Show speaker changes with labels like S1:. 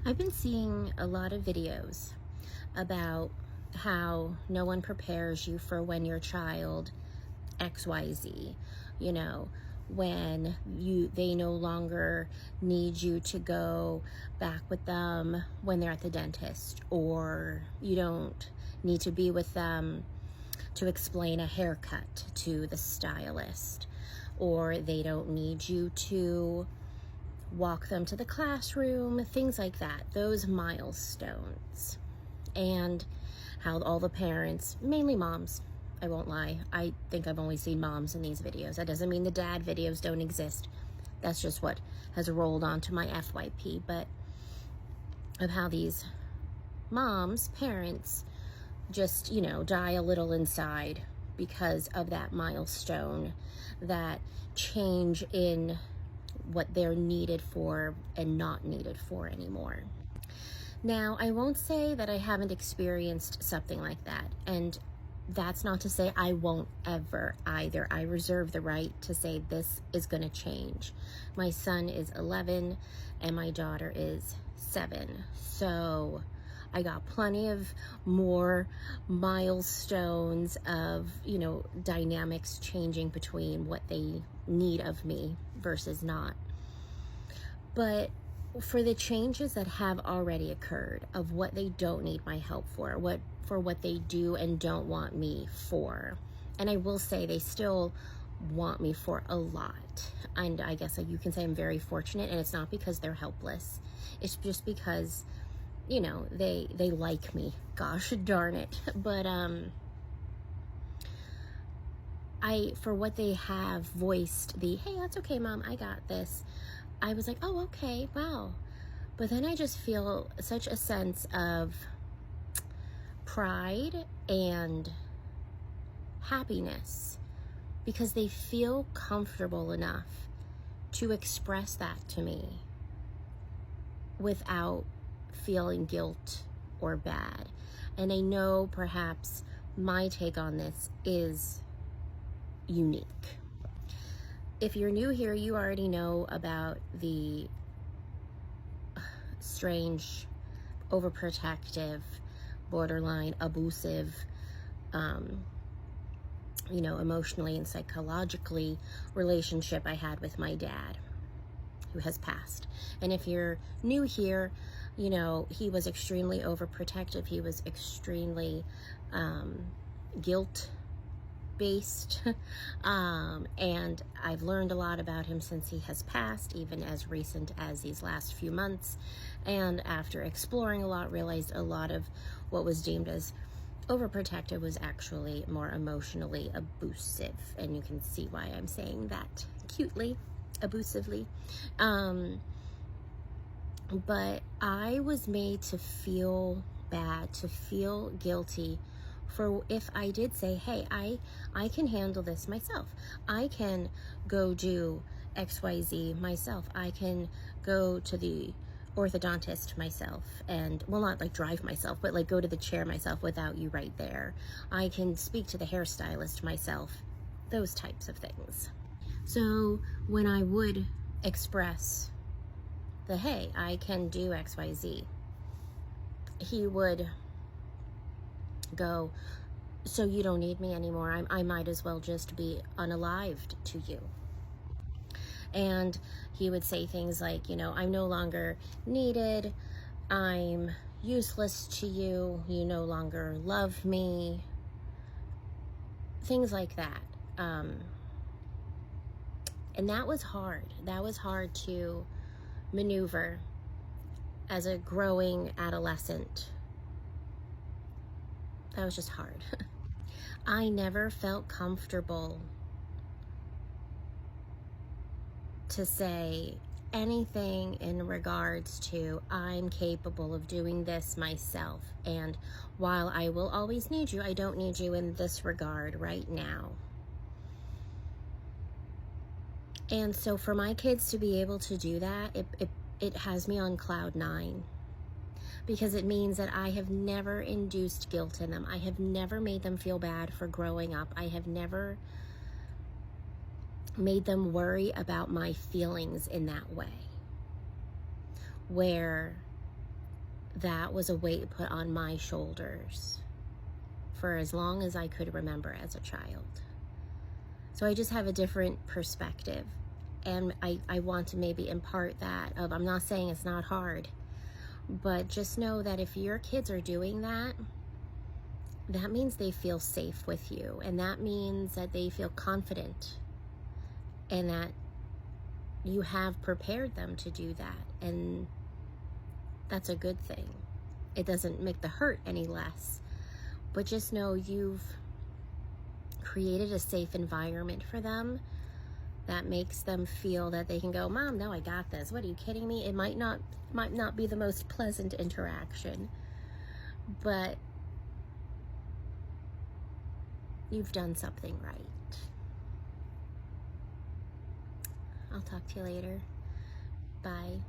S1: I've been seeing a lot of videos about how no one prepares you for when your child XYZ, you know, when they no longer need you to go back with them when they're at the dentist, or you don't need to be with them to explain a haircut to the stylist, or they don't need you to walk them to the classroom, things like that, those milestones. And how all the parents, mainly moms, I won't lie, I think I've only seen moms in these videos. That doesn't mean the dad videos don't exist. That's just what has rolled onto my FYP. But of how these moms, parents, just, die a little inside because of that milestone, that change in what they're needed for and not needed for anymore. Now, I won't say that I haven't experienced something like that, and that's not to say I won't ever either. I reserve the right to say this is going to change. My son is 11 and my daughter is 7, so I got plenty of more milestones of, dynamics changing between what they need of me versus not. But for the changes that have already occurred, of what they don't need my help for what they do and don't want me for, and I will say they still want me for a lot, and I guess you can say I'm very fortunate, and it's not because they're helpless, it's just because they like me, gosh darn it. But for what they have voiced, the hey, that's okay mom, I got this, I was like, oh, okay, wow. But then I just feel such a sense of pride and happiness because they feel comfortable enough to express that to me without feeling guilt or bad. And I know perhaps my take on this is unique. If you're new here, you already know about the strange, overprotective, borderline abusive, emotionally and psychologically relationship I had with my dad, who has passed. And if you're new here, he was extremely overprotective. He was extremely guilt based, and I've learned a lot about him since he has passed, even as recent as these last few months. And after exploring a lot, realized a lot of what was deemed as overprotective was actually more emotionally abusive, and you can see why I'm saying that cutely, abusively. But I was made to feel bad, to feel guilty for if I did say, hey, I can handle this myself. I can go do XYZ myself. I can go to the orthodontist myself and, well, not like drive myself, but like go to the chair myself without you right there. I can speak to the hairstylist myself, those types of things. So when I would express the, hey, I can do XYZ, he would go, so you don't need me anymore. I might as well just be unalived to you. And he would say things like, I'm no longer needed, I'm useless to you, you no longer love me, things like that. And that was hard. That was hard to maneuver as a growing adolescent. That was just hard. I never felt comfortable to say anything in regards to I'm capable of doing this myself, and while I will always need you, I don't need you in this regard right now. And so for my kids to be able to do that, it has me on cloud 9. Because it means that I have never induced guilt in them. I have never made them feel bad for growing up. I have never made them worry about my feelings in that way, where that was a weight put on my shoulders for as long as I could remember as a child. So I just have a different perspective. And I want to maybe impart that of, I'm not saying it's not hard, but just know that if your kids are doing that, that means they feel safe with you. And that means that they feel confident and that you have prepared them to do that. And that's a good thing. It doesn't make the hurt any less, but just know you've created a safe environment for them that makes them feel that they can go, Mom, no, I got this. What, are you kidding me? It might not be the most pleasant interaction, but you've done something right. I'll talk to you later. Bye.